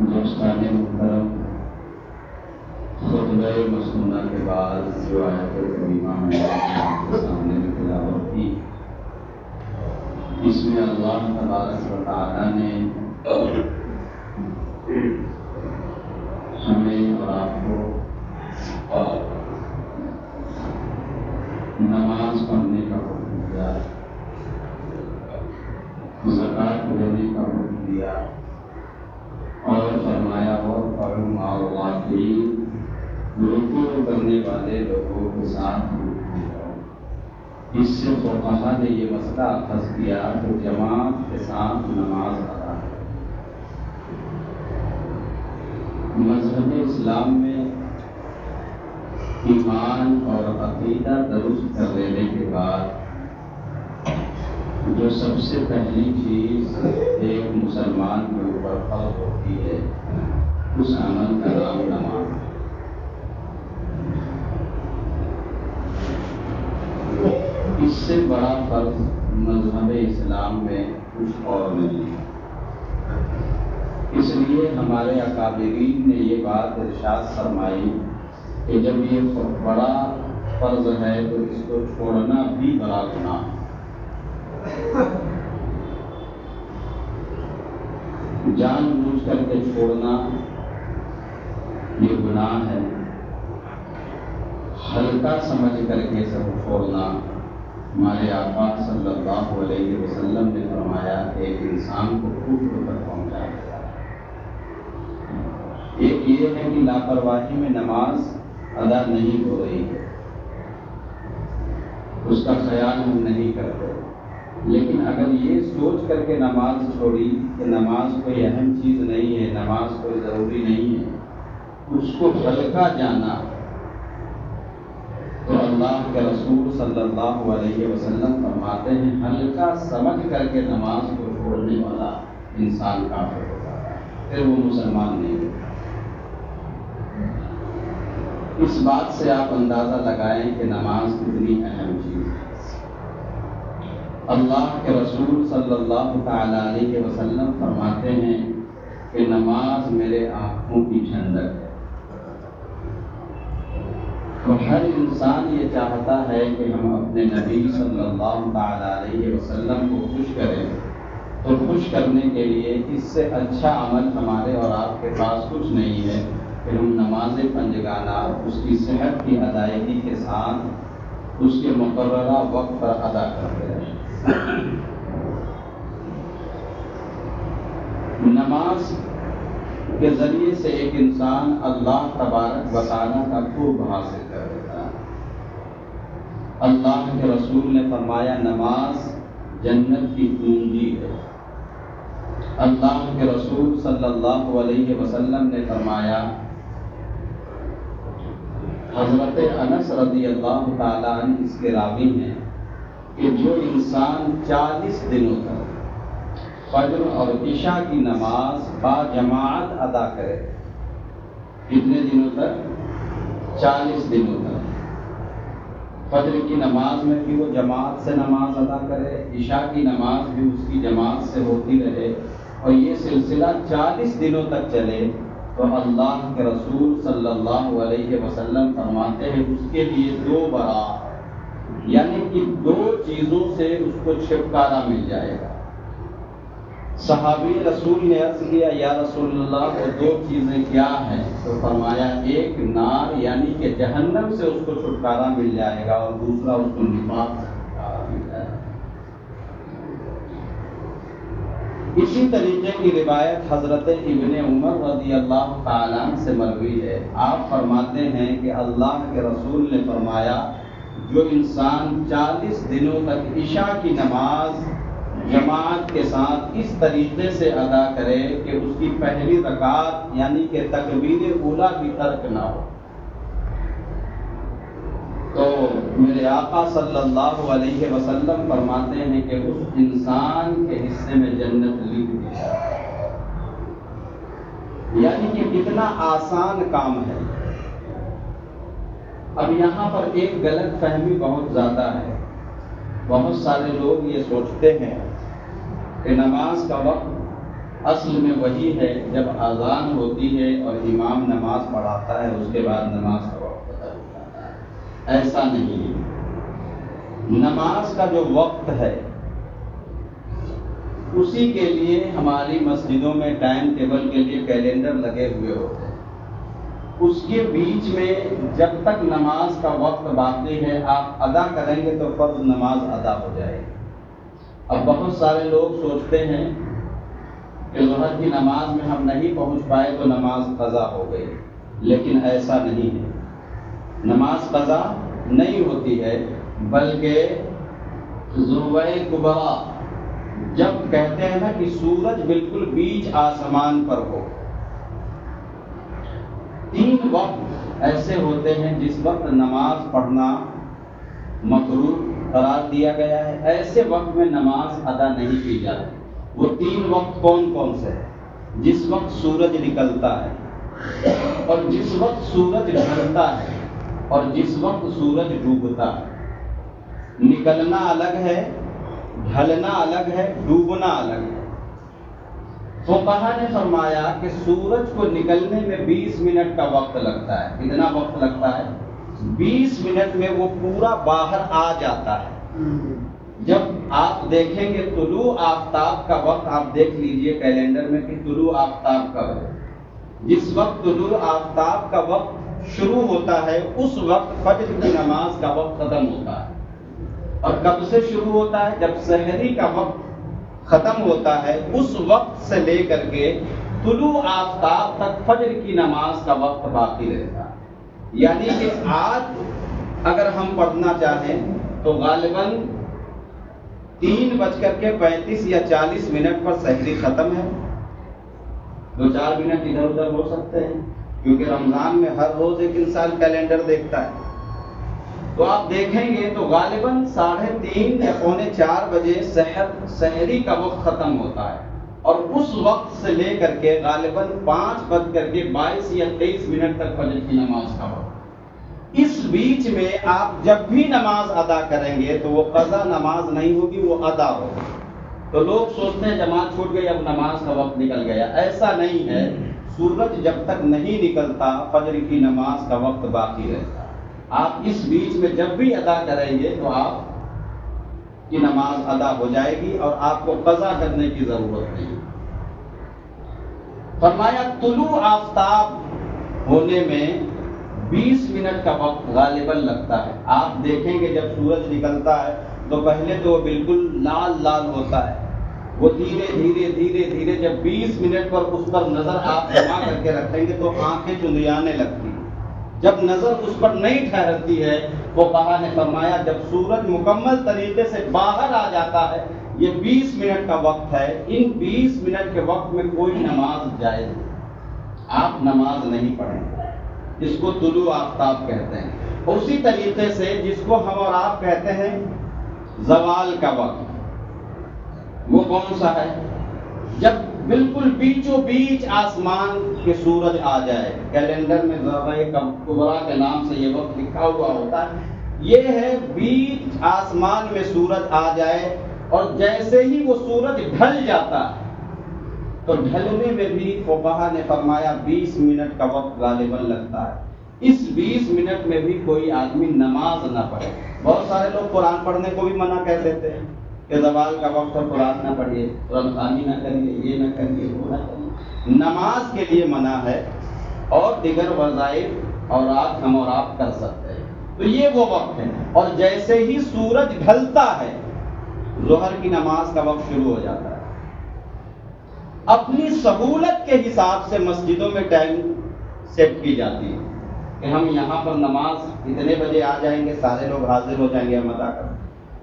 دوستان محترم، خطبہ مسنونہ کے بعد جو آیت کریمہ میں آپ کے سامنے میں تلاوت کی، اس میں اللہ تبارک و تعالیٰ نے ہمیں اور آپ کو نماز پڑھنے کا حکم دیا، زکوٰۃ دینے کا حکم دیا اور فرمایا وَارْكَعُوا مَعَ الرَّاكِعِينَ، رکوع کرنے والے لوگوں کے ساتھ رکوع کرو۔ اس سے فقہا نے یہ مسئلہ اخذ کیا کہ جماعت کے ساتھ نماز ادا ہے۔ مذہب اسلام میں ایمان اور عقیدہ درست کر لینے کے بعد جو سب سے پہلی چیز ایک مسلمان کے اوپر فرض ہوتی ہے، اس عمل کا نام نماز ہے۔ اس سے بڑا فرض مذہب اسلام میں کچھ اور نہیں ہے۔ اس لیے ہمارے اکابرین نے یہ بات ارشاد فرمائی کہ جب یہ بڑا فرض ہے تو اس کو چھوڑنا بھی بڑا گناہ ہے۔ جان بوجھ کر کے چھوڑنا یہ گناہ ہے، ہلکا سمجھ کر کے سب چھوڑنا ہمارے آقا صلی اللہ علیہ وسلم نے فرمایا ایک انسان کو کفر تک پہنچا دیتا ہے۔ ایک یہ ہے کہ لاپرواہی میں نماز ادا نہیں ہو رہی ہے، اس کا خیال ہم نہیں کرتے، لیکن اگر یہ سوچ کر کے نماز چھوڑی کہ نماز کوئی اہم چیز نہیں ہے، نماز کوئی ضروری نہیں ہے، اس کو ہلکا جانا، تو اللہ کے رسول صلی اللہ علیہ وسلم فرماتے ہیں ہلکا سمجھ کر کے نماز کو چھوڑنے والا انسان کافر ہوتا ہے، پھر وہ مسلمان نہیں ہوتا۔ اس بات سے آپ اندازہ لگائیں کہ نماز کتنی اہم چیز ہے۔ اللہ کے رسول صلی اللہ تعالی علیہ وسلم فرماتے ہیں کہ نماز میرے آنکھوں کی ٹھنڈک ہے۔ تو ہر انسان یہ چاہتا ہے کہ ہم اپنے نبی صلی اللہ تعالی علیہ وسلم کو خوش کریں، تو خوش کرنے کے لیے اس سے اچھا عمل ہمارے اور آپ کے پاس کچھ نہیں ہے کہ ہم نماز پنجگانہ اس کی صحت کی ادائیگی کے ساتھ اس کے مقررہ وقت پر ادا کرتے رہیں۔ نماز کے ذریعے سے ایک انسان اللہ تبارک و تعالیٰ کا قرب حاصل کر لیتا ہے۔ اللہ کے رسول نے فرمایا نماز جنت کی کنجی ہے۔ اللہ کے رسول صلی اللہ علیہ وسلم نے فرمایا، حضرت انس رضی اللہ تعالیٰ عنہ اس کے راوی ہیں کہ جو انسان 40 دنوں تک فجر اور عشاء کی نماز با جماعت ادا کرے، کتنے دنوں تک؟ 40 دنوں تک۔ فجر کی نماز میں بھی وہ جماعت سے نماز ادا کرے، عشاء کی نماز بھی اس کی جماعت سے ہوتی رہے، اور یہ سلسلہ 40 دنوں تک چلے، تو اللہ کے رسول صلی اللہ علیہ وسلم فرماتے ہیں اس کے لیے 2 برات، یعنی کہ 2 چیزوں سے اس کو چھٹکارا مل جائے گا۔ صحابی رسول نے عرض کیا یا رسول اللہ وہ 2 چیزیں کیا ہیں؟ تو فرمایا ایک نار یعنی کہ جہنم سے اس کو چھٹکارا مل جائے گا، اور دوسرا اس کو نفاق سے چھٹکارا مل جائے گا۔ اسی طریقے کی روایت حضرت ابن عمر رضی اللہ تعالیٰ عنہ سے مروی ہے۔ آپ فرماتے ہیں کہ اللہ کے رسول نے فرمایا جو انسان 40 دنوں تک عشاء کی نماز جماعت کے ساتھ اس طریقے سے ادا کرے کہ اس کی پہلی رکعت یعنی کہ تکبیر اولیٰ بھی ترک نہ ہو، تو میرے آقا صلی اللہ علیہ وسلم فرماتے ہیں کہ اس انسان کے حصے میں جنت لکھ دی جائے۔ یعنی کہ کتنا آسان کام ہے۔ اب یہاں پر ایک غلط فہمی بہت زیادہ ہے۔ بہت سارے لوگ یہ سوچتے ہیں کہ نماز کا وقت اصل میں وہی ہے، جب اذان ہوتی ہے اور امام نماز پڑھاتا ہے اس کے بعد نماز کا وقت بدل جاتا ہے، ایسا نہیں ہے۔ نماز کا جو وقت ہے اسی کے لیے ہماری مسجدوں میں ٹائم ٹیبل کے لیے کیلنڈر لگے ہوئے ہوتے ہیں، اس کے بیچ میں جب تک نماز کا وقت باقی ہے آپ ادا کریں گے تو فرض نماز ادا ہو جائے گی۔ اب بہت سارے لوگ سوچتے ہیں کہ ظہر کی نماز میں ہم نہیں پہنچ پائے تو نماز قضا ہو گئی، لیکن ایسا نہیں ہے، نماز قضا نہیں ہوتی ہے، بلکہ ذروہ کبریٰ جب کہتے ہیں نا کہ سورج بالکل بیچ آسمان پر ہو، 3 وقت ایسے ہوتے ہیں جس وقت نماز پڑھنا مکروہ قرار دیا گیا ہے، ایسے وقت میں نماز ادا نہیں کی جاتی۔ وہ 3 وقت کون کون سے ہیں؟ جس وقت سورج نکلتا ہے، اور جس وقت سورج ڈھلتا ہے، اور جس وقت سورج ڈوبتا ہے۔ نکلنا الگ ہے، ڈھلنا الگ ہے، ڈوبنا الگ ہے۔ فقہا نے فرمایا کہ سورج کو نکلنے میں 20 منٹ کا وقت لگتا ہے۔ کتنا وقت لگتا ہے؟ 20 منٹ میں وہ پورا باہر آ جاتا ہے۔ جب آپ دیکھیں گے طلوع آفتاب کا وقت، آپ دیکھ لیجئے کیلنڈر میں کہ طلوع آفتاب کا وقت، جس وقت طلوع آفتاب کا وقت شروع ہوتا ہے اس وقت فجر کی نماز کا وقت ختم ہوتا ہے۔ اور کب سے شروع ہوتا ہے؟ جب سحری کا وقت ختم ہوتا ہے اس وقت سے لے کر کے طلوع آفتاب تک فجر کی نماز کا وقت باقی رہتا ہے۔ یعنی کہ آج اگر ہم پڑھنا چاہیں تو غالباً 3:35 یا 40 منٹ پر سحری ختم ہے، 2-4 منٹ ادھر ادھر ہو سکتے ہیں، کیونکہ رمضان میں ہر روز ایک انسان کیلنڈر دیکھتا ہے۔ تو آپ دیکھیں گے تو غالباً 3:30 یا 3:45 بجے سحری کا وقت ختم ہوتا ہے، اور اس وقت سے لے کر کے غالباً 5:22 یا 23 منٹ تک فجر کی نماز کا وقت۔ اس بیچ میں آپ جب بھی نماز ادا کریں گے تو وہ قضا نماز نہیں ہوگی، وہ ادا ہوگی۔ تو لوگ سوچتے ہیں جماعت چھوٹ گئی اب نماز کا وقت نکل گیا، ایسا نہیں ہے۔ سورج جب تک نہیں نکلتا فجر کی نماز کا وقت باقی رہتا ہے۔ آپ اس بیچ میں جب بھی ادا کریں گے تو آپ کی نماز ادا ہو جائے گی اور آپ کو قضا کرنے کی ضرورت نہیں۔ فرمایا طلوع آفتاب ہونے میں 20 منٹ کا وقت غالباً لگتا ہے۔ آپ دیکھیں گے جب سورج نکلتا ہے تو پہلے تو وہ بالکل لال لال ہوتا ہے، وہ دھیرے دھیرے دھیرے دھیرے جب 20 منٹ پر اس پر نظر آپ جما کر کے رکھیں گے تو آنکھیں چندیانے لگتی ہیں۔ جب نظر اس پر نہیں ٹھہرتی ہے فقہا نے فرمایا جب سورج مکمل طریقے سے باہر آ جاتا ہے، یہ 20 منٹ کا وقت ہے، ان 20 منٹ کے وقت میں کوئی نماز جائز نہیں، آپ نماز نہیں پڑھیں گے، جس کو طلوع آفتاب کہتے ہیں۔ اسی طریقے سے جس کو ہم اور آپ کہتے ہیں زوال کا وقت، وہ کون سا ہے؟ جب بالکل بیچوں بیچ آسمان کے سورج آ جائے، کیلنڈر میں ذروہ کبریٰ کے نام سے یہ وقت لکھا ہوا ہوتا ہے، یہ ہے بیچ آسمان میں سورج آ جائے، اور جیسے ہی وہ سورج ڈھل جاتا ہے تو ڈھلنے میں بھی فقہا نے فرمایا 20 منٹ کا وقت غالباً لگتا ہے۔ اس 20 منٹ میں بھی کوئی آدمی نماز نہ پڑھے۔ بہت سارے لوگ قرآن پڑھنے کو بھی منع کر دیتے ہیں کہ زوال کا وقت اور قرآن نہ پڑھیے، قرآن خوانی نہ کریے، یہ نہ کریے، وہ نہ کریے۔ نماز کے لیے منع ہے، اور دیگر وظائف اور ہم اور آپ کر سکتے ہیں۔ تو یہ وہ وقت ہے، اور جیسے ہی سورج ڈھلتا ہے ظہر کی نماز کا وقت شروع ہو جاتا ہے۔ اپنی سہولت کے حساب سے مسجدوں میں ٹائم سیٹ کی جاتی ہے کہ ہم یہاں پر نماز اتنے بجے آ جائیں گے، سارے لوگ حاضر ہو جائیں گے، ہم ادا کریں۔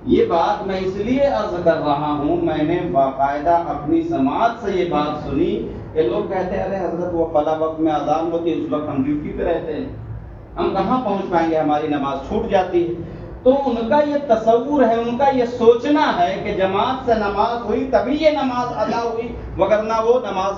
یہ بات میں اس لیے عرض کر رہا ہوں، میں نے باقاعدہ اپنی سماعت سے یہ بات سنی کہ لوگ کہتے ہیں ارے حضرت وہ فلاں وقت میں اذان ہوتی ہے، اس وقت ہم ڈیوٹی پہ رہتے ہیں، ہم کہاں پہنچ پائیں گے، ہماری نماز چھوٹ جاتی ہے۔ تو ان کا یہ تصور ہے، ان کا یہ سوچنا ہے کہ جماعت سے نماز ہوئی تبھی یہ نماز ادا ہوئی، وگرنہ وہ نماز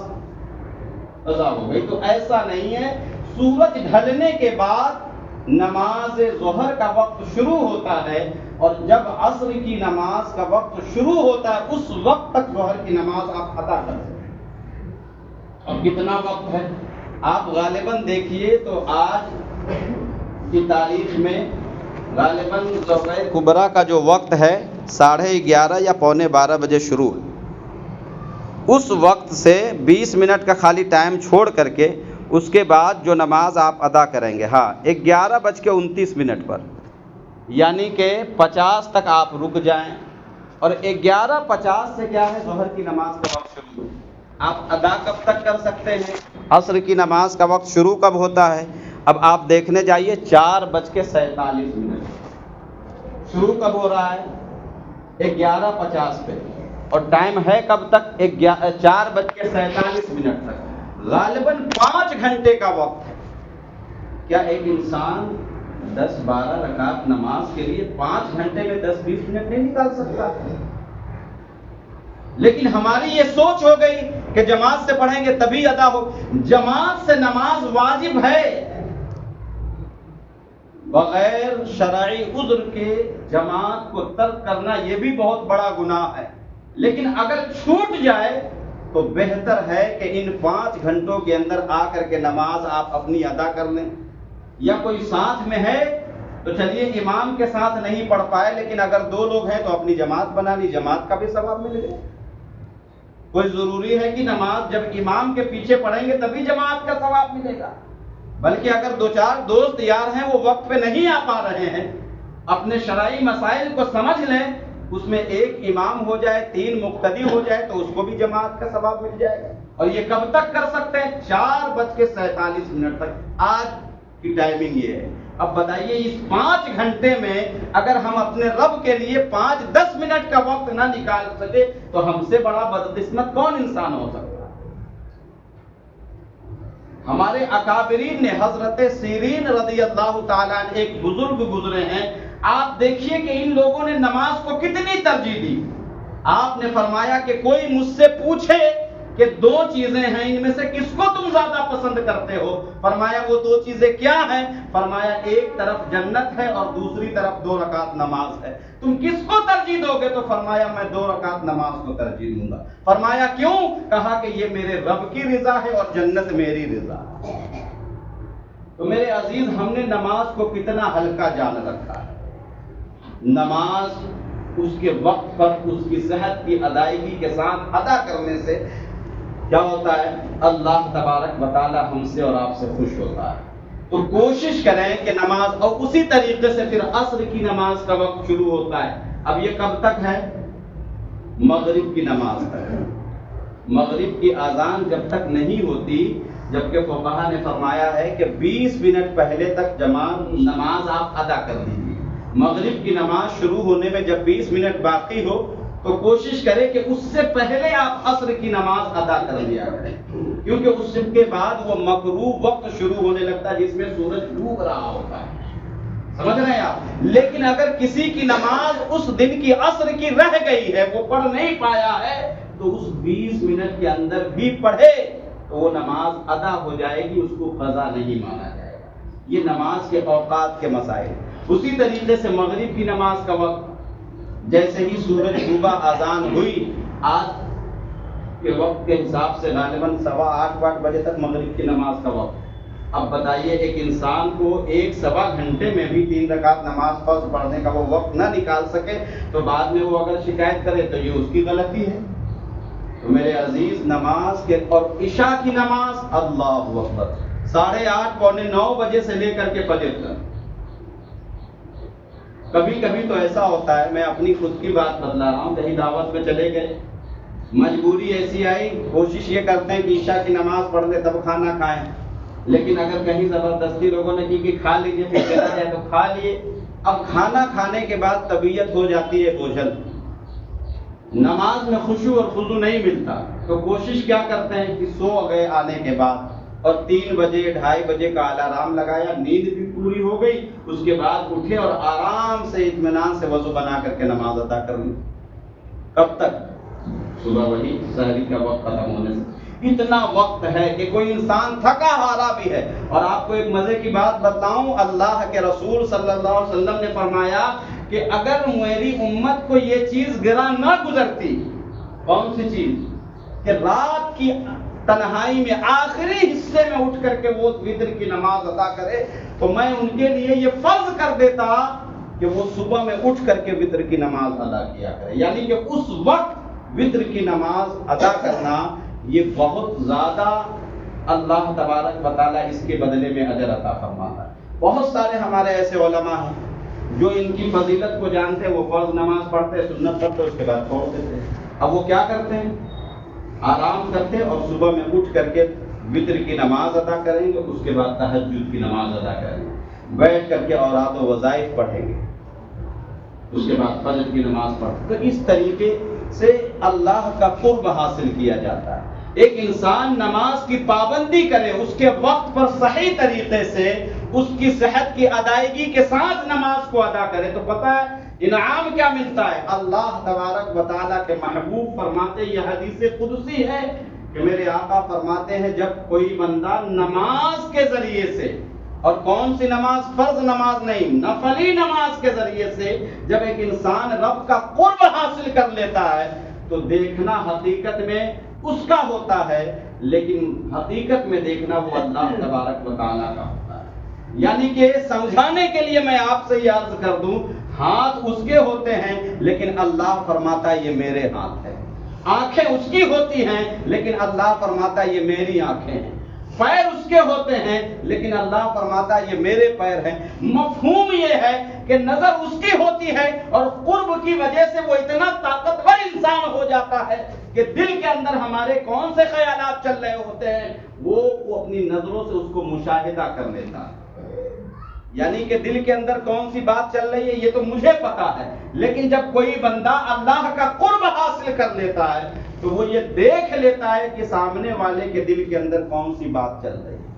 ادا ہو گئی۔ تو ایسا نہیں ہے، سورج ڈھلنے کے بعد نماز ظہر کا وقت شروع ہوتا ہے، اور جب عصر کی نماز کا وقت شروع ہوتا ہے اس وقت تک ظہر کی نماز آپ ادا کر سکتے ہیں۔ اب کتنا وقت ہے؟ آپ غالباً دیکھیے تو آج کی تاریخ میں غالباً ظہر کبریٰ کا جو وقت ہے 11:30 یا 11:45 بجے شروع ہے۔ اس وقت سے 20 منٹ کا خالی ٹائم چھوڑ کر کے اس کے بعد جو نماز آپ ادا کریں گے، 11:29 پر، یعنی کہ 50 تک آپ رک جائیں، اور 11:50 سے کیا ہے، ظہر کی نماز کا وقت شروع ہے۔ آپ ادا کب تک کر سکتے ہیں؟ عصر کی نماز کا وقت شروع کب ہوتا ہے؟ اب آپ دیکھنے جائیے 4:47 شروع کب ہو رہا ہے؟ 11:50 پہ، اور ٹائم ہے کب تک؟ 4:47 تک، غالباً 5 گھنٹے کا وقت ہے۔ کیا ایک انسان 10-12 رکعت نماز کے لیے 5 گھنٹے میں 10-20 منٹ نہیں نکال سکتا؟ لیکن ہماری یہ سوچ ہو گئی کہ جماعت سے پڑھیں گے تبھی ادا ہو۔ جماعت سے نماز واجب ہے، بغیر شرعی عذر کے جماعت کو ترک کرنا یہ بھی بہت بڑا گناہ ہے، لیکن اگر چھوٹ جائے تو بہتر ہے کہ ان 5 گھنٹوں کے اندر آ کر کے نماز آپ اپنی ادا کر لیں۔ یا کوئی ساتھ میں ہے تو چلیے امام کے ساتھ نہیں پڑھ پائے، لیکن اگر 2 لوگ ہیں تو اپنی جماعت بنا لی، جماعت کا بھی ثواب ملے گا۔ کوئی ضروری ہے کہ نماز جب امام کے پیچھے پڑھیں گے تبھی جماعت کا ثواب ملے گا، بلکہ اگر 2-4 دوست یار ہیں وہ وقت پہ نہیں آ پا رہے ہیں، اپنے شرعی مسائل کو سمجھ لیں، اس میں 1 امام ہو جائے، 3 مقتدی ہو جائے تو اس کو بھی جماعت کا ثواب مل جائے گا۔ اور یہ کب تک کر سکتے ہیں؟ 4:47 تک۔ آج کی ٹائمنگ یہ ہے۔ اب بتائیے اس 5 گھنٹے میں اگر ہم اپنے رب کے لیے 5-10 منٹ کا وقت نہ نکال سکے تو ہم سے بڑا بدقسمت کون انسان ہو سکتا ہے؟ ہمارے اکابرین نے، حضرت سیرین رضی اللہ تعالیٰ عنہ ایک بزرگ گزرے ہیں، آپ دیکھیے کہ ان لوگوں نے نماز کو کتنی ترجیح دی۔ آپ نے فرمایا کہ کوئی مجھ سے پوچھے کہ 2 چیزیں ہیں، ان میں سے کس کو تم زیادہ پسند کرتے ہو؟ فرمایا وہ 2 چیزیں کیا ہیں؟ فرمایا ایک طرف جنت ہے اور دوسری طرف 2 رکعت نماز ہے، تم کس کو ترجیح دو گے؟ تو فرمایا میں 2 رکعت نماز کو ترجیح دوں گا۔ فرمایا کیوں؟ کہا کہ یہ میرے رب کی رضا ہے اور جنت میری رضا ہے۔ تو میرے عزیز، ہم نے نماز کو کتنا ہلکا جان رکھا ہے۔ نماز اس کے وقت پر اس کی صحت کی ادائیگی کے ساتھ ادا کرنے سے کیا ہوتا ہے؟ اللہ تبارک و تعالی ہم سے اور آپ سے خوش ہوتا ہے۔ تو کوشش کریں کہ نماز، اور اسی طریقے سے پھر عصر کی نماز کا وقت شروع ہوتا ہے۔ اب یہ کب تک ہے؟ مغرب کی نماز تک۔ مغرب کی اذان جب تک نہیں ہوتی، جبکہ فقہا نے فرمایا ہے کہ 20 منٹ پہلے تک جماعت نماز آپ ادا کر دیجیے۔ مغرب کی نماز شروع ہونے میں جب 20 منٹ باقی ہو تو کوشش کریں کہ اس سے پہلے آپ عصر کی نماز ادا کر لیا کریں، کیونکہ اس کے بعد وہ مکروہ وقت شروع ہونے لگتا ہے جس میں سورج ڈوب رہا ہوتا ہے۔ سمجھ رہے ہیں آپ؟ لیکن اگر کسی کی نماز اس دن کی عصر کی رہ گئی ہے، وہ پڑھ نہیں پایا ہے، تو اس 20 منٹ کے اندر بھی پڑھے تو وہ نماز ادا ہو جائے گی، اس کو قضا نہیں مانا جائے گا۔ یہ نماز کے اوقات کے مسائل۔ اسی طریقے سے مغرب کی نماز کا وقت جیسے ہی سورج ڈوبا، اذان ہوئی، آج کے وقت کے حساب سے غالباً 8:15 بجے تک مغرب کی نماز کا وقت۔ اب بتائیے ایک انسان کو 1-1.25 گھنٹے میں بھی 3 رکعت نماز فرض پڑھنے کا وہ وقت نہ نکال سکے تو بعد میں وہ اگر شکایت کرے تو یہ اس کی غلطی ہے۔ تو میرے عزیز، نماز کے اور عشاء کی نماز، اللہ اکبر، 8:30 9 بجے سے لے کر کے فجر تک۔ کبھی کبھی تو ایسا ہوتا ہے، میں اپنی خود کی بات بتلا رہا ہوں، کہیں دعوت میں چلے گئے، مجبوری ایسی آئی، کوشش یہ کرتے ہیں کہ عشاء کی نماز پڑھ لیں تب کھانا کھائیں، لیکن اگر کہیں زبردستی لوگوں نے کی کہ کھا لیجیے پھر چلا جائے تو کھا لیے۔ اب کھانا کھانے کے بعد طبیعت ہو جاتی ہے بوجھل، نماز میں خشوع اور خضوع نہیں ملتا، تو کوشش کیا کرتے ہیں کہ سو گئے آنے کے بعد، اور 3 بجے 2:30 بجے کا الارم لگایا، نیند بھی پوری ہو گئی، اس کے بعد اٹھے اور آرام سے اطمینان سے وضو بنا کر کے نماز ادا کر لی۔ کب تک؟ صبح وہی سحری کا وقت ختم ہونے سے۔ اتنا وقت ہے کہ کوئی انسان تھکا ہارا بھی ہے۔ اور آپ کو ایک مزے کی بات بتاؤں، اللہ کے رسول صلی اللہ علیہ وسلم نے فرمایا کہ اگر میری امت کو یہ چیز گراں نہ گزرتی، کون سی چیز؟ کہ رات کی تنہائی میں آخری حصے میں اٹھ کر کے وہ وتر کی نماز ادا کرے تو میں ان کے لیے یہ فرض کر دیتا کہ وہ صبح میں اٹھ کر کے وتر کی نماز ادا کیا کرے. یعنی کہ اس وقت وتر کی نماز ادا کرنا یہ بہت زیادہ اللہ تبارک و تعالیٰ اس کے بدلے میں اجر عطا فرماتا ہے. بہت سارے ہمارے ایسے علماء ہیں جو ان کی فضیلت کو جانتے ہیں، وہ فرض نماز پڑھتے، سنت پڑھتے، اس کے بعد چھوڑ دیتے. اب وہ کیا کرتے ہیں؟ آرام کرتے اور صبح میں اٹھ کر کے وتر کی نماز ادا کریں گے، اس کے بعد تہجد کی نماز ادا کریں گے، بیٹھ کر کے اوراد و وظائف پڑھیں گے، اس کے بعد فجر کی نماز پڑھیں. تو اس طریقے سے اللہ کا قرب حاصل کیا جاتا ہے. ایک انسان نماز کی پابندی کرے، اس کے وقت پر صحیح طریقے سے اس کی صحت کی ادائیگی کے ساتھ نماز کو ادا کرے تو پتہ ہے انعام کیا ملتا ہے. اللہ تبارک و تعالیٰ کے محبوب فرماتے، یہ حدیث قدسی ہے کہ میرے آقا فرماتے ہیں جب کوئی بندہ نماز کے ذریعے سے، اور کون سی نماز؟ فرض نماز نہیں، نفلی نماز کے ذریعے سے جب ایک انسان رب کا قرب حاصل کر لیتا ہے تو دیکھنا حقیقت میں اس کا ہوتا ہے، لیکن حقیقت میں دیکھنا وہ اللہ تبارک و تعالیٰ کا ہوتا ہے. یعنی کہ سمجھانے کے لیے میں آپ سے یہ عرض کر دوں، ہاتھ اس کے ہوتے ہیں لیکن اللہ فرماتا ہے یہ میرے ہاتھ ہے. آنکھیں اس کی ہوتی ہیں لیکن اللہ فرماتا ہے یہ میری آنکھیں ہیں. پیر اس کے ہوتے ہیں لیکن اللہ فرماتا ہے یہ میرے پیر ہیں. مفہوم یہ ہے کہ نظر اس کی ہوتی ہے اور قرب کی وجہ سے وہ اتنا طاقتور انسان ہو جاتا ہے کہ دل کے اندر ہمارے کون سے خیالات چل رہے ہوتے ہیں وہ اپنی نظروں سے اس کو مشاہدہ کر لیتا ہے. یعنی کہ دل کے اندر کون سی بات چل رہی ہے یہ تو مجھے پتا ہے، لیکن جب کوئی بندہ اللہ کا قرب حاصل کر لیتا ہے تو وہ یہ دیکھ لیتا ہے کہ سامنے والے کے دل کے اندر کون سی بات چل رہی ہے.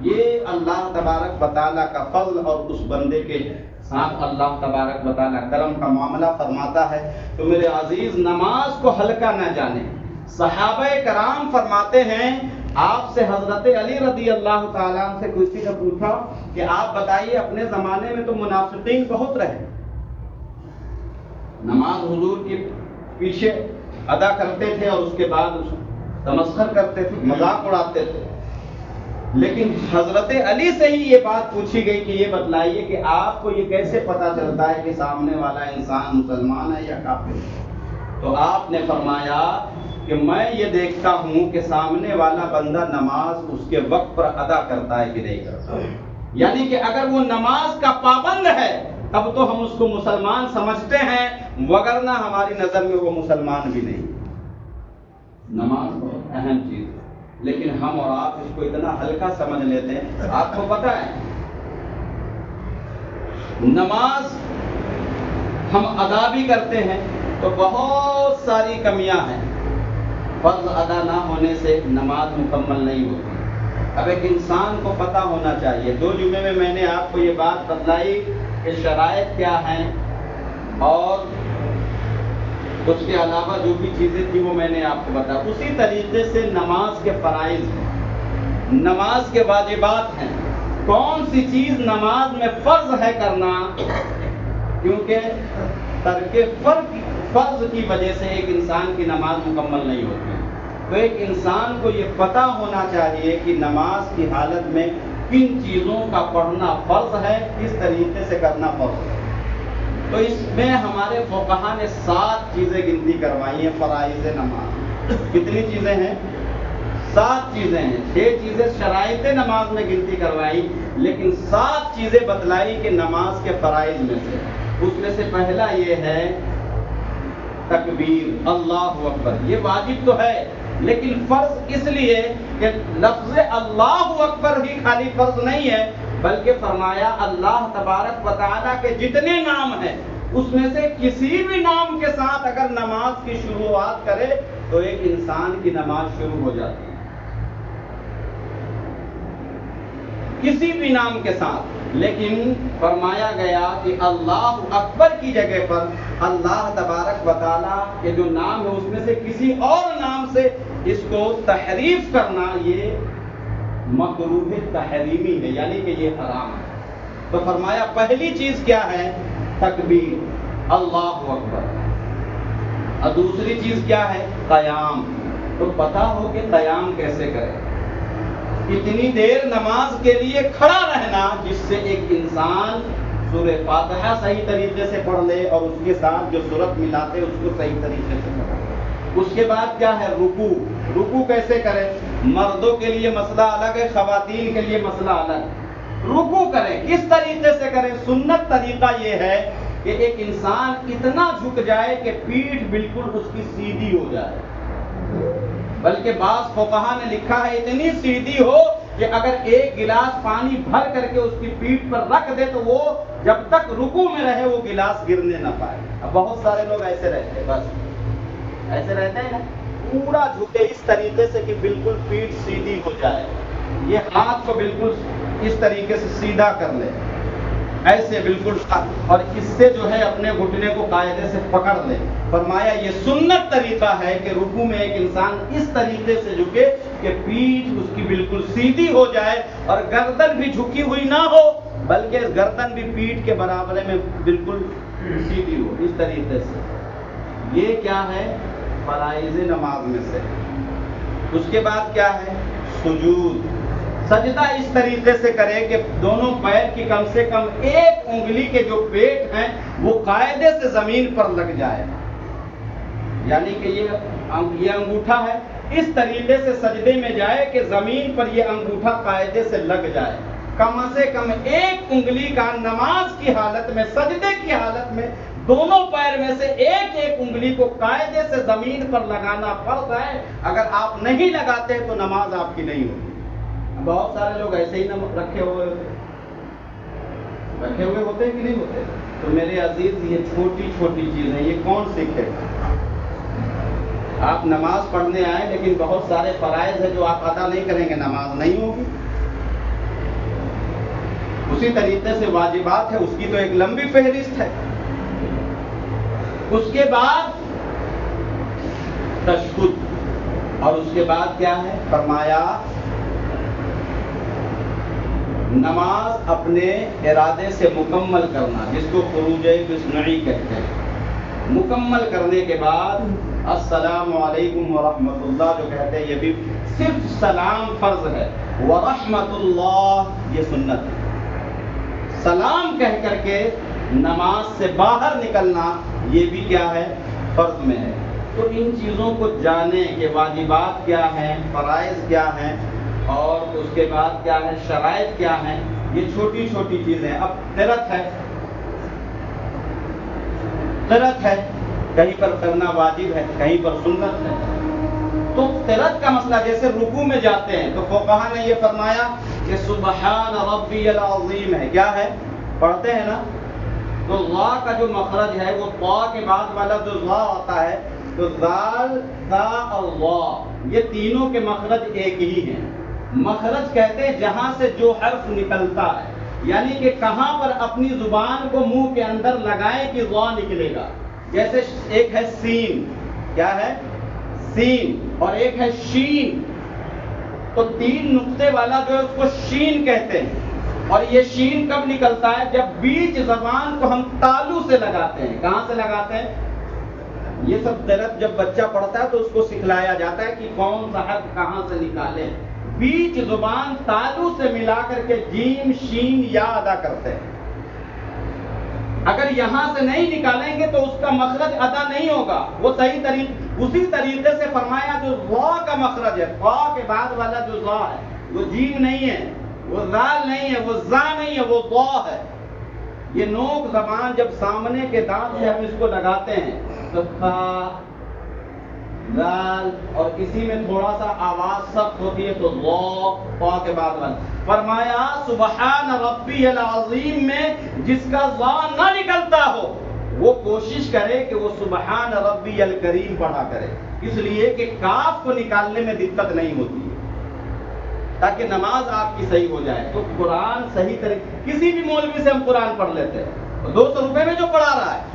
یہ اللہ تبارک و تعالیٰ کا فضل اور اس بندے کے ساتھ اللہ تبارک و تعالیٰ کرم کا معاملہ فرماتا ہے. تو میرے عزیز، نماز کو ہلکا نہ جانے. صحابہ کرام فرماتے ہیں، آپ سے حضرت علی رضی اللہ تعالیٰ عنہ سے کسی نے پوچھا کہ آپ بتائیے اپنے زمانے میں تو منافقین بہت رہے، نماز حضور کے پیچھے ادا کرتے تھے اور اس کے بعد تمسخر کرتے تھے، مذاق اڑاتے تھے، لیکن حضرت علی سے ہی یہ بات پوچھی گئی کہ یہ بتلائیے کہ آپ کو یہ کیسے پتا چلتا ہے کہ سامنے والا انسان مسلمان ہے یا کافر؟ تو آپ نے فرمایا کہ میں یہ دیکھتا ہوں کہ سامنے والا بندہ نماز اس کے وقت پر ادا کرتا ہے کہ نہیں کرتا. یعنی کہ اگر وہ نماز کا پابند ہے تب تو ہم اس کو مسلمان سمجھتے ہیں، وگرنہ ہماری نظر میں وہ مسلمان بھی نہیں. نماز بہت اہم چیز ہے لیکن ہم اور آپ اس کو اتنا ہلکا سمجھ لیتے ہیں. آپ کو پتہ ہے نماز ہم ادا بھی کرتے ہیں تو بہت ساری کمیاں ہیں. فرض ادا نہ ہونے سے نماز مکمل نہیں ہوتی. اب ایک انسان کو پتہ ہونا چاہیے. 2 جمعے میں میں نے آپ کو یہ بات بتلائی کہ شرائط کیا ہیں اور اس کے علاوہ جو بھی چیزیں تھیں وہ میں نے آپ کو بتایا. اسی طریقے سے نماز کے فرائض ہیں، نماز کے واجبات ہیں. کون سی چیز نماز میں فرض ہے کرنا، کیونکہ ترک فرض کی وجہ سے ایک انسان کی نماز مکمل نہیں ہوتی. تو ایک انسان کو یہ پتہ ہونا چاہیے کہ نماز کی حالت میں کن چیزوں کا پڑھنا فرض ہے، کس طریقے سے کرنا فرض ہے. تو اس میں ہمارے فقہا نے 7 چیزیں گنتی کروائی ہیں فرائض نماز. کتنی چیزیں ہیں؟ 7 چیزیں ہیں. 6 چیزیں شرائط نماز میں گنتی کروائی، لیکن 7 چیزیں بتلائی کہ نماز کے فرائض میں سے. اس میں سے پہلا یہ ہے تکبیر، اللہ اکبر. یہ واجب تو ہے لیکن فرض اس لیے کہ لفظ اللہ اکبر ہی خالی فرض نہیں ہے، بلکہ فرمایا اللہ تبارک و تعالیٰ کے جتنے نام ہیں اس میں سے کسی بھی نام کے ساتھ اگر نماز کی شروعات کرے تو ایک انسان کی نماز شروع ہو جاتی ہے، کسی بھی نام کے ساتھ. لیکن فرمایا گیا کہ اللہ اکبر کی جگہ پر اللہ تبارک و تعالیٰ کے جو نام ہے اس میں سے کسی اور نام سے اس کو تحریف کرنا یہ مکروہ تحریمی ہے، یعنی کہ یہ حرام ہے. تو فرمایا پہلی چیز کیا ہے؟ تکبیر، اللہ اکبر. اور دوسری چیز کیا ہے؟ قیام. تو پتا ہو کہ قیام کیسے کرے. اتنی دیر نماز کے لیے کھڑا رہنا جس سے ایک انسان سورہ فاتحہ صحیح طریقے سے پڑھ لے اور اس کے ساتھ جو سورت ملاتے اس کو صحیح طریقے سے پڑھ لے. اس کے بعد کیا ہے رکوع. رکوع کیسے کریں؟ مردوں کے لیے مسئلہ الگ ہے، خواتین کے لیے مسئلہ الگ ہے. رکوع کریں کس طریقے سے کریں؟ سنت طریقہ یہ ہے کہ ایک انسان اتنا جھک جائے کہ پیٹھ بالکل اس کی سیدھی ہو جائے، بلکہ بعض فقہا نے لکھا ہے اتنی سیدھی ہو کہ اگر ایک گلاس پانی بھر کر کے اس کی پیٹھ پر رکھ دے تو وہ جب تک رکوع میں رہے وہ گلاس گرنے نہ پائے. اب بہت سارے لوگ ایسے رہتے ہیں، بس ایسے رہتے ہیں نا، پورا جھکے اس طریقے سے کہ بالکل پیٹھ سیدھی ہو جائے. یہ ہاتھ کو بالکل اس طریقے سے سیدھا کر لے، ایسے بالکل، اور اس سے جو ہے اپنے گھٹنے کو قاعدے سے پکڑ لے. فرمایا یہ سنت طریقہ ہے کہ رکوع میں ایک انسان اس طریقے سے جھکے کہ پیٹھ اس کی بالکل سیدھی ہو جائے اور گردن بھی جھکی ہوئی نہ ہو بلکہ گردن بھی پیٹھ کے برابر میں بالکل سیدھی ہو. اس طریقے سے یہ کیا ہے؟ فرائض نماز میں سے. اس کے بعد کیا ہے؟ سجود. سجدہ اس طریقے سے کرے کہ دونوں پیر کی کم سے کم ایک انگلی کے جو پیٹ ہیں وہ قاعدے سے زمین پر لگ جائے، یعنی کہ یہ انگوٹھا ہے، اس طریقے سے سجدے میں جائے کہ زمین پر یہ انگوٹھا قاعدے سے لگ جائے. کم سے کم ایک انگلی کا نماز کی حالت میں، سجدے کی حالت میں دونوں پیر میں سے ایک ایک انگلی کو قاعدے سے زمین پر لگانا فرض ہے. اگر آپ نہیں لگاتے تو نماز آپ کی نہیں ہوگی. بہت سارے لوگ ایسے ہی رکھے ہوئے ہوتے ہیں کہ نہیں ہوتے؟ تو میرے عزیز یہ چھوٹی چھوٹی چیزیں یہ کون سیکھے؟ آپ نماز پڑھنے آئے لیکن بہت سارے فرائض ہیں جو آپ ادا نہیں کریں گے، نماز نہیں ہوگی. اسی طریقے سے واجبات ہے، اس کی تو ایک لمبی فہرست ہے. اس کے بعد تشہد، اور اس کے بعد کیا ہے؟ فرمایا نماز اپنے ارادے سے مکمل کرنا، جس کو خروج مصنوعی کہتے ہیں. مکمل کرنے کے بعد السلام علیکم ورحمۃ اللہ جو کہتے ہیں، یہ بھی صرف سلام فرض ہے، ورحمۃ اللہ یہ سنت ہے. سلام کہہ کر کے نماز سے باہر نکلنا یہ بھی کیا ہے؟ فرض میں ہے. تو ان چیزوں کو جانیں کہ واجبات کیا ہیں، فرائض کیا ہیں، اور اس کے بعد کیا ہے شرائط کیا ہیں. یہ چھوٹی چھوٹی چیزیں. اب قرأت ہے، قرأت ہے، کہیں پر کرنا واجب ہے، کہیں پر سنت ہے. تو قرأت کا مسئلہ جیسے رکوع میں جاتے ہیں تو فقہا نے یہ فرمایا کہ سبحان ربی العظیم ہے. کیا ہے؟ پڑھتے ہیں نا، تو لا کا جو مخرج ہے وہ طا کے بعد والا جو لا ہوتا ہے تو ذال تا اور وا یہ تینوں کے مخرج ایک ہی ہیں. مخرج کہتے ہیں جہاں سے جو حرف نکلتا ہے، یعنی کہ کہاں پر اپنی زبان کو منہ کے اندر لگائیں کہ وا نکلے گا. جیسے ایک ہے سین، کیا ہے؟ سین، اور ایک ہے شین. تو تین نقطے والا جو ہے اس کو شین کہتے ہیں. اور یہ شین کب نکلتا ہے؟ جب بیچ زبان کو ہم تالو سے لگاتے ہیں. کہاں سے لگاتے ہیں؟ یہ سب قرأت جب بچہ پڑھتا ہے تو اس کو سکھلایا جاتا ہے کہ کون سا حرف کہاں سے نکالے. بیچ زبان تالو سے ملا کر کے جیم شین یا ادا کرتے ہیں. اگر یہاں سے نہیں نکالیں گے تو اس کا مخرج ادا نہیں ہوگا. وہ صحیح اسی طریقے سے فرمایا جو وا کا مخرج ہے، وا کے بعد والا جو وا ہے وہ جیم نہیں ہے، وہ زال نہیں ہے، وہ زا نہیں ہے، وہ وا ہے. یہ نوک زبان جب سامنے کے دانت سے ہم اس کو لگاتے ہیں تو کھا زال، اور کسی میں تھوڑا سا آواز سخت ہوتی ہے تو وا کے بعد والا. فرمایا سبحان ربی العظیم میں جس کا وا نہ نکلتا ہو وہ کوشش کرے کہ وہ سبحان ربی الکریم پڑھا کرے، اس لیے کہ کاف کو نکالنے میں دقت نہیں ہوتی ہے، تاکہ نماز آپ کی صحیح ہو جائے. تو قرآن صحیح طریقے، کسی بھی مولوی سے ہم قرآن پڑھ لیتے ہیں، 200 روپے میں جو پڑھا رہا ہے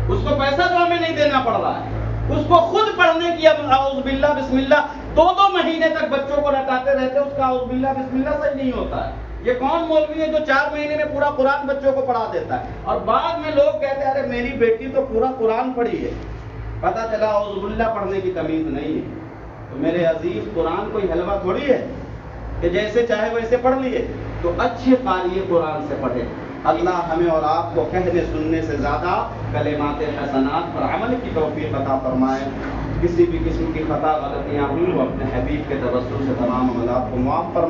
اس کو پیسہ تو ہمیں نہیں دینا پڑ رہا ہے، اس کو خود پڑھنے کی اب اعوذ باللہ بسم اللہ 2 مہینے تک بچوں کو رٹاتے رہتے ہیں، اس کا اعوذ باللہ بسم اللہ صحیح نہیں ہوتا ہے. یہ کون مولوی ہے جو 4 مہینے میں پورا قرآن بچوں کو پڑھا دیتا ہے؟ اور بعد میں لوگ کہتے ہیں ارے میری بیٹی تو پورا قرآن پڑھی ہے. پتہ چلا اعوذ باللہ پڑھنے کی تمیز نہیں ہے. تو میرے عزیز قرآن کوئی حلوہ تھوڑی ہے کہ جیسے چاہے ویسے پڑھ لیے. تو اچھے قاری قرآن سے پڑھے. اللہ ہمیں اور آپ کو کہنے سننے سے زیادہ کلمات حسنات پر عمل کی توفیق عطا فرمائے. کسی بھی قسم کی خطا غلطیاں ہوئی وہ اپنے حبیب کے توسل سے تمام عملات کو معاف فرمائے.